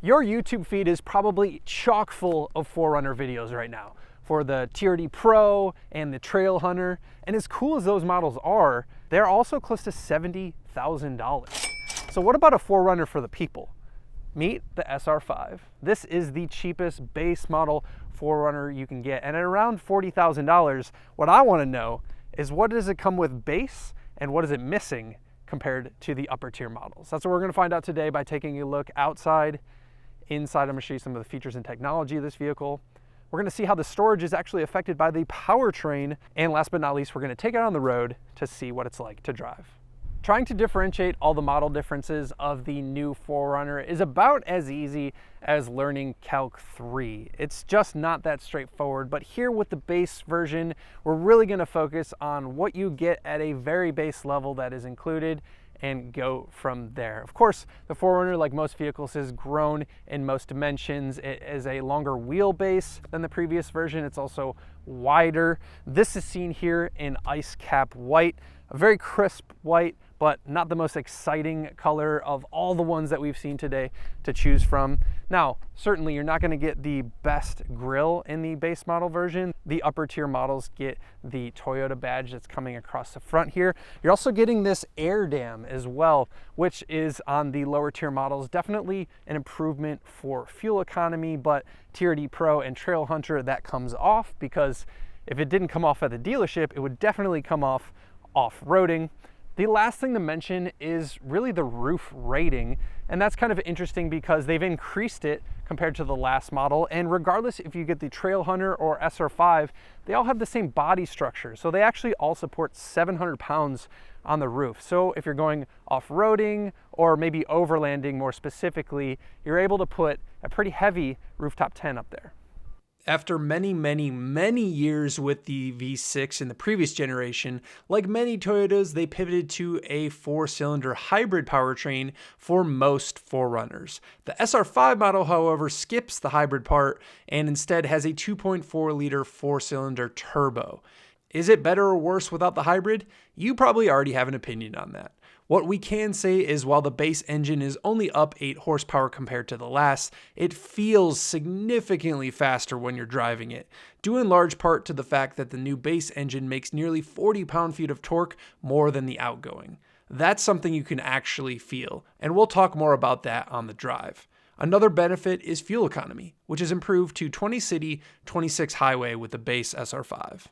Your YouTube feed is probably chock full of 4Runner videos right now for the TRD Pro and the Trail Hunter. And as cool as those models are, they're also close to $70,000. So what about a 4Runner for the people? Meet the SR5. This is the cheapest base model 4Runner you can get. And at around $40,000, what I want to know is, what does it come with base and what is it missing compared to the upper tier models? That's what we're going to find out today by taking a look outside. Inside, I'm going to show you some of the features and technology of this vehicle. We're going to see how the storage is actually affected by the powertrain. And last but not least, we're going to take it on the road to see what it's like to drive. Trying to differentiate all the model differences of the new 4Runner is about as easy as learning Calc 3. It's just not that straightforward, but here with the base version, we're really going to focus on what you get at a very base level that is included and go from there. Of course, the 4Runner, like most vehicles, has grown in most dimensions. It is a longer wheelbase than the previous version. It's also wider. This is seen here in ice cap white, a very crisp white, but not the most exciting color of all the ones that we've seen today to choose from. Now, certainly you're not going to get the best grille in the base model version. The upper tier models get the Toyota badge that's coming across the front here. You're also getting this air dam as well, which is on the lower tier models. Definitely an improvement for fuel economy, but TRD Pro and Trail Hunter, that comes off, because if it didn't come off at the dealership, it would definitely come off off-roading. The last thing to mention is really the roof rating, and that's kind of interesting because they've increased it compared to the last model, and regardless if you get the Trail Hunter or SR5, they all have the same body structure, so they actually all support 700 pounds on the roof. So if you're going off-roading or maybe overlanding more specifically, you're able to put a pretty heavy rooftop tent up there. After many years with the V6 in the previous generation, like many Toyotas, they pivoted to a 4-cylinder hybrid powertrain for most 4Runners. The SR5 model, however, skips the hybrid part and instead has a 2.4-liter 4-cylinder turbo. Is it better or worse without the hybrid? You probably already have an opinion on that. What we can say is, while the base engine is only up 8 horsepower compared to the last, it feels significantly faster when you're driving it, due in large part to the fact that the new base engine makes nearly 40 pound-feet of torque more than the outgoing. That's something you can actually feel, and we'll talk more about that on the drive. Another benefit is fuel economy, which is improved to 20 city, 26 highway with the base SR5.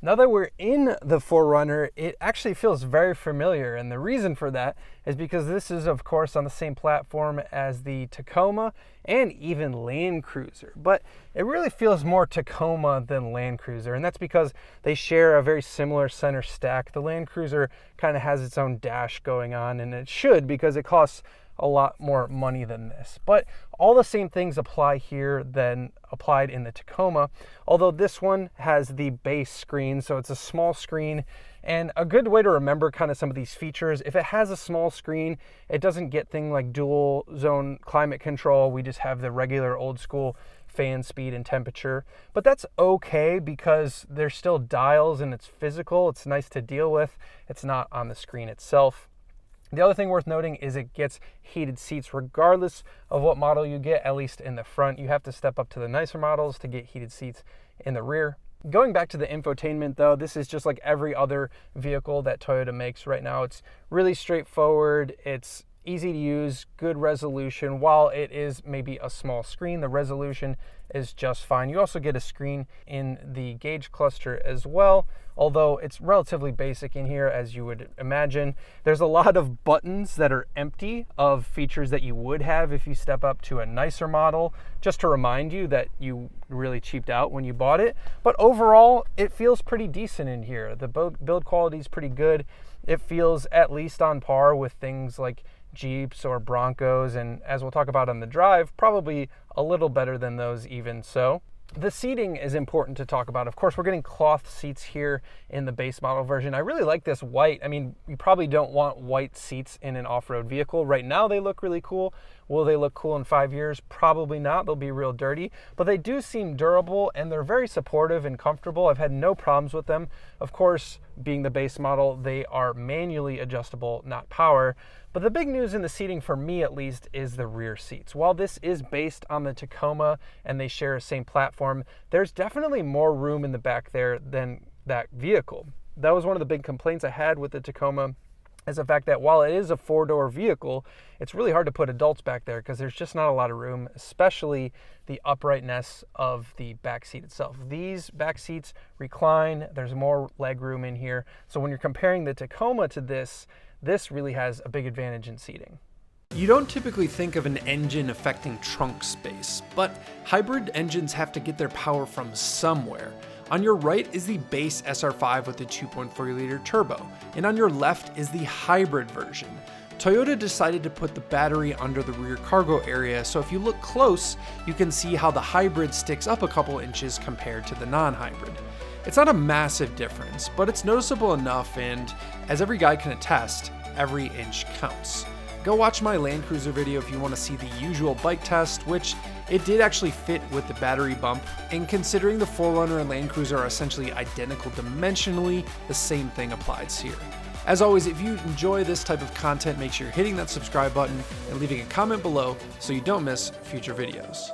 Now that we're in the 4Runner, it actually feels very familiar, and the reason for that is because this is, of course, on the same platform as the Tacoma and even Land Cruiser, but it really feels more Tacoma than Land Cruiser, and that's because they share a very similar center stack. The Land Cruiser kind of has its own dash going on, and it should, because it costs a lot more money than this. But all the same things apply here than applied in the Tacoma, although this one has the base screen, so it's a small screen. And a good way to remember kind of some of these features, if it has a small screen, it doesn't get things like dual zone climate control. We just have the regular old school fan speed and temperature, but that's okay because there's still dials and it's physical. It's nice to deal with. It's not on the screen itself. The other thing worth noting is it gets heated seats regardless of what model you get, at least in the front. You have to step up to the nicer models to get heated seats in the rear. Going back to the infotainment though, this is just like every other vehicle that Toyota makes right now. It's really straightforward. It's easy to use, good resolution. While it is maybe a small screen, the resolution is just fine. You also get a screen in the gauge cluster as well, although it's relatively basic in here, as you would imagine. There's a lot of buttons that are empty of features that you would have if you step up to a nicer model, just to remind you that you really cheaped out when you bought it. But overall, it feels pretty decent in here. The build quality is pretty good. It feels at least on par with things like Jeeps or Broncos, and as we'll talk about on the drive, probably a little better than those even so. The seating is important to talk about. Of course, we're getting cloth seats here in the base model version. I really like this white. I mean, you probably don't want white seats in an off-road vehicle. Right now, they look really cool. Will they look cool in 5 years? Probably not. They'll be real dirty, but they do seem durable and they're very supportive and comfortable. I've had no problems with them. Of course, being the base model, they are manually adjustable, not power. But the big news in the seating, for me at least, is the rear seats. While this is based on the Tacoma and they share the same platform, there's definitely more room in the back there than that vehicle. That was one of the big complaints I had with the Tacoma, is the fact that while it is a 4-door vehicle, it's really hard to put adults back there because there's just not a lot of room, especially the uprightness of the back seat itself. These back seats recline, there's more leg room in here. So when you're comparing the Tacoma to this really has a big advantage in seating. You don't typically think of an engine affecting trunk space, but hybrid engines have to get their power from somewhere. On your right is the base SR5 with the 2.4-liter turbo, and on your left is the hybrid version. Toyota decided to put the battery under the rear cargo area, so if you look close, you can see how the hybrid sticks up a couple inches compared to the non-hybrid. It's not a massive difference, but it's noticeable enough, and as every guy can attest, every inch counts. Go watch my Land Cruiser video if you want to see the usual bike test, which it did actually fit with the battery bump, and considering the 4Runner and Land Cruiser are essentially identical dimensionally, the same thing applies here. As always, if you enjoy this type of content, make sure you're hitting that subscribe button and leaving a comment below so you don't miss future videos.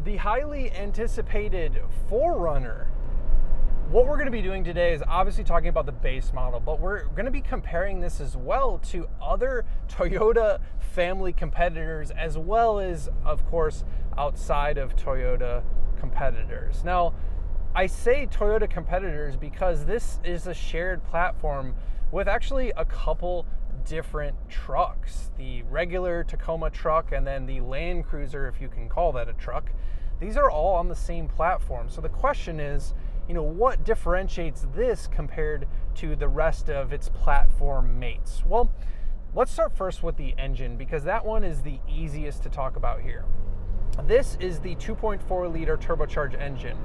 The highly anticipated 4Runner. What we're going to be doing today is obviously talking about the base model, but we're going to be comparing this as well to other Toyota family competitors, as well as, of course, outside of Toyota competitors. Now, I say Toyota competitors because this is a shared platform with actually a couple different trucks. The regular Tacoma truck and then the Land Cruiser, if you can call that a truck. These are all on the same platform. So the question is, what differentiates this compared to the rest of its platform mates? Well, let's start first with the engine because that one is the easiest to talk about here. This is the 2.4-liter turbocharged engine,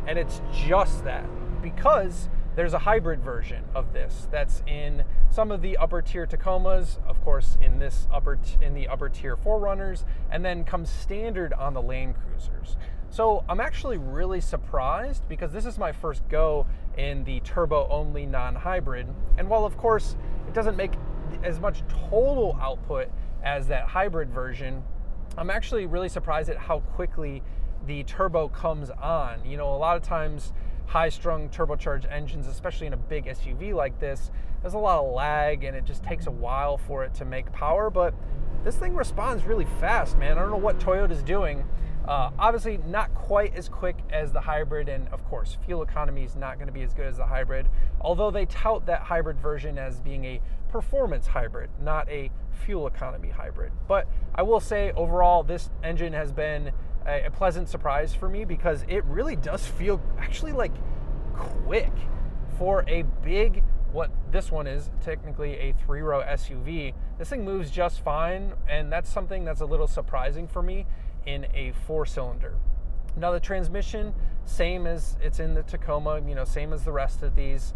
and it's just that because there's a hybrid version of this that's in some of the upper tier Tacomas, of course in the upper tier 4Runners, and then comes standard on the Land Cruisers. So I'm actually really surprised because this is my first go in the turbo only non-hybrid, and while of course it doesn't make as much total output as that hybrid version, I'm actually really surprised at how quickly the turbo comes on. A lot of times high-strung turbocharged engines, especially in a big SUV like this, there's a lot of lag and it just takes a while for it to make power, but this thing responds really fast, man. I don't know what Toyota's doing. Obviously not quite as quick as the hybrid, and of course fuel economy is not going to be as good as the hybrid, although they tout that hybrid version as being a performance hybrid, not a fuel economy hybrid. But I will say overall this engine has been a pleasant surprise for me because it really does feel actually like quick for a big, what this one is technically a 3-row SUV. This thing moves just fine, and that's something that's a little surprising for me in a 4-cylinder. Now the transmission, same as it's in the Tacoma, same as the rest of these.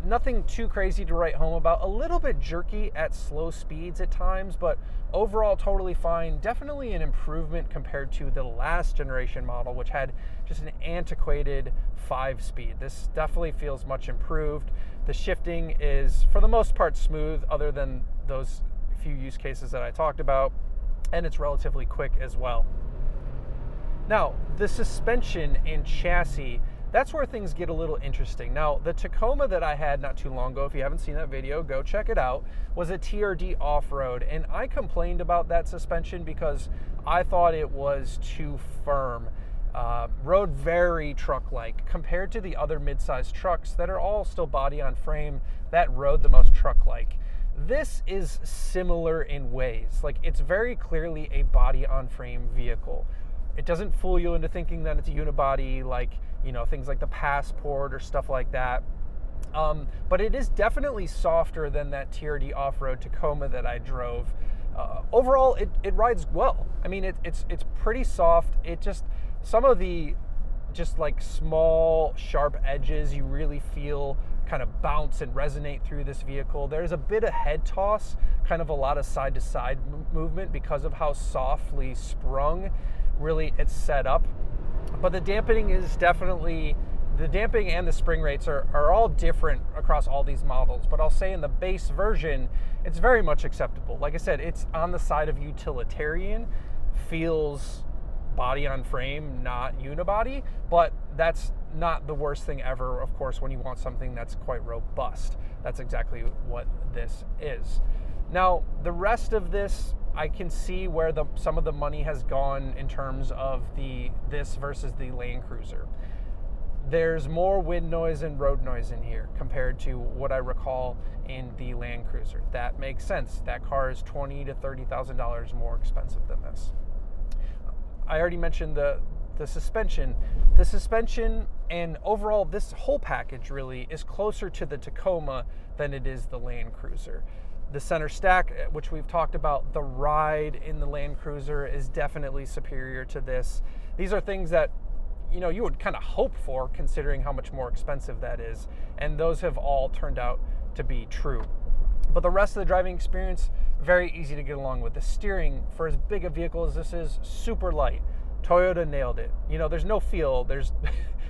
Nothing too crazy to write home about. A little bit jerky at slow speeds at times, but overall totally fine. Definitely an improvement compared to the last generation model, which had just an antiquated 5-speed. This definitely feels much improved. The shifting is, for the most part, smooth, other than those few use cases that I talked about, and it's relatively quick as well. Now, the suspension and chassis, that's where things get a little interesting. Now, the Tacoma that I had not too long ago, if you haven't seen that video, go check it out, was a TRD off-road, and I complained about that suspension because I thought it was too firm. Rode very truck-like compared to the other mid-sized trucks that are all still body on frame that rode the most truck-like. This is similar in ways. Like, it's very clearly a body on frame vehicle. It doesn't fool you into thinking that it's a unibody, like, things like the Passport or stuff like that. But it is definitely softer than that TRD off-road Tacoma that I drove. Overall, it rides well. I mean, it's pretty soft. It just, some of the just like small, sharp edges. You really feel kind of bounce and resonate through this vehicle. There's a bit of head toss, kind of a lot of side-to-side movement because of how softly sprung really it's set up. But the dampening is definitely, the damping and the spring rates are all different across all these models. But I'll say in the base version, it's very much acceptable. Like I said, it's on the side of utilitarian, feels body on frame, not unibody, but that's not the worst thing ever, of course, when you want something that's quite robust. That's exactly what this is. Now, the rest of this, I can see where some of the money has gone in terms of this versus the Land Cruiser. There's more wind noise and road noise in here compared to what I recall in the Land Cruiser. That makes sense. That car is $20,000 to $30,000 more expensive than this. I already mentioned the suspension. The suspension and overall this whole package really is closer to the Tacoma than it is the Land Cruiser. The center stack, which we've talked about, the ride in the Land Cruiser is definitely superior to this. These are things that you would kind of hope for considering how much more expensive that is, and those have all turned out to be true. But the rest of the driving experience, very easy to get along with. The steering, for as big a vehicle as this is, super light. Toyota nailed it. There's no feel.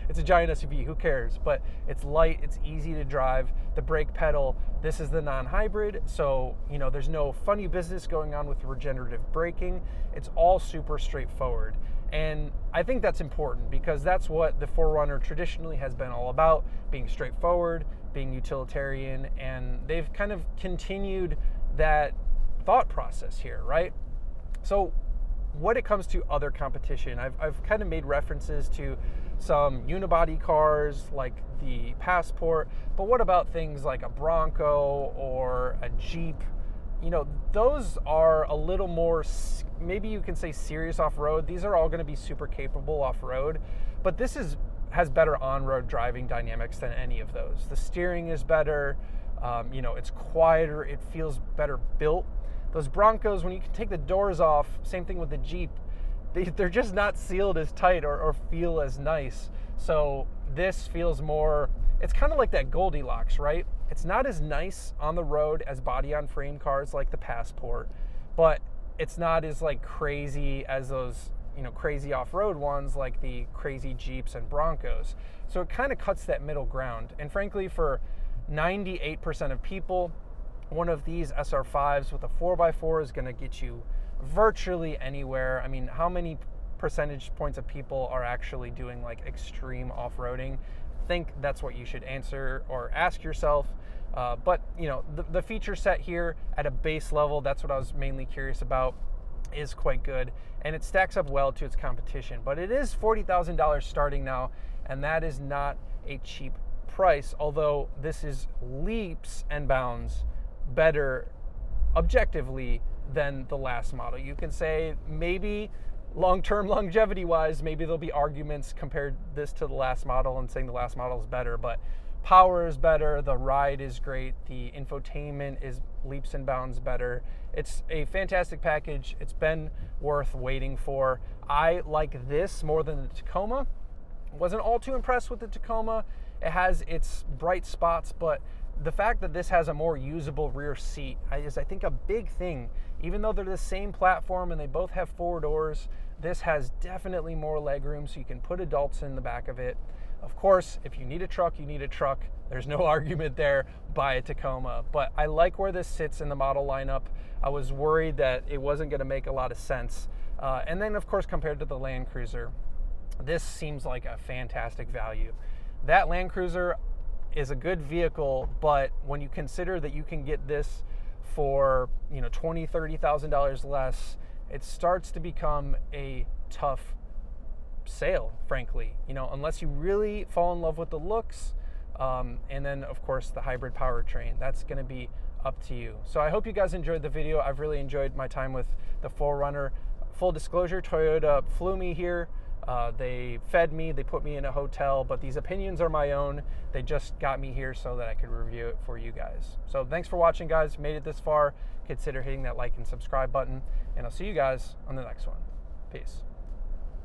It's a giant SUV, who cares? But it's light, it's easy to drive. The brake pedal, this is the non-hybrid, so there's no funny business going on with regenerative braking. It's all super straightforward. And I think that's important because that's what the 4Runner traditionally has been all about, being straightforward, being utilitarian, and they've kind of continued that thought process here, right? So when it comes to other competition, I've kind of made references to some unibody cars like the Passport, but what about things like a Bronco or a Jeep? Those are a little more, maybe you can say, serious off-road. These are all going to be super capable off-road, but this has better on-road driving dynamics than any of those. The steering is better, it's quieter, it feels better built. Those Broncos, when you can take the doors off, same thing with the Jeep, they're just not sealed as tight or feel as nice. So this feels more, it's kind of like that Goldilocks, right? It's not as nice on the road as body on frame cars like the Passport, but it's not as like crazy as those crazy off-road ones like the crazy Jeeps and Broncos. So it kind of cuts that middle ground. And frankly, for 98% of people, one of these SR5s with a 4x4 is going to get you virtually anywhere. I mean, how many percentage points of people are actually doing like extreme off-roading? I think that's what you should answer or ask yourself. But the feature set here at a base level, that's what I was mainly curious about, is quite good, and it stacks up well to its competition. But it is $40,000 starting now, and that is not a cheap price, although this is leaps and bounds better objectively than the last model. You can say maybe long-term longevity wise, maybe there'll be arguments compared this to the last model and saying the last model is better, but power is better, the ride is great, the infotainment is leaps and bounds better. It's a fantastic package. It's been worth waiting for. I like this more than the Tacoma. Wasn't all too impressed with the Tacoma. It has its bright spots, but the fact that this has a more usable rear seat is, I think, a big thing. Even though they're the same platform and they both have 4 doors, this has definitely more legroom, so you can put adults in the back of it. Of course, if you need a truck, you need a truck. There's no argument there. Buy a Tacoma. But I like where this sits in the model lineup. I was worried that it wasn't going to make a lot of sense. And then, of course, compared to the Land Cruiser, this seems like a fantastic value. That Land Cruiser is a good vehicle, but when you consider that you can get this for $20,000, $30,000 less, it starts to become a tough sale, frankly. Unless you really fall in love with the looks, and then of course the hybrid powertrain. That's going to be up to you. So I hope you guys enjoyed the video. I've really enjoyed my time with the 4Runner. Full disclosure, Toyota flew me here. They fed me, they put me in a hotel, but these opinions are my own. They just got me here so that I could review it for you guys. So thanks for watching, guys. Made it this far. Consider hitting that like and subscribe button, and I'll see you guys on the next one. Peace.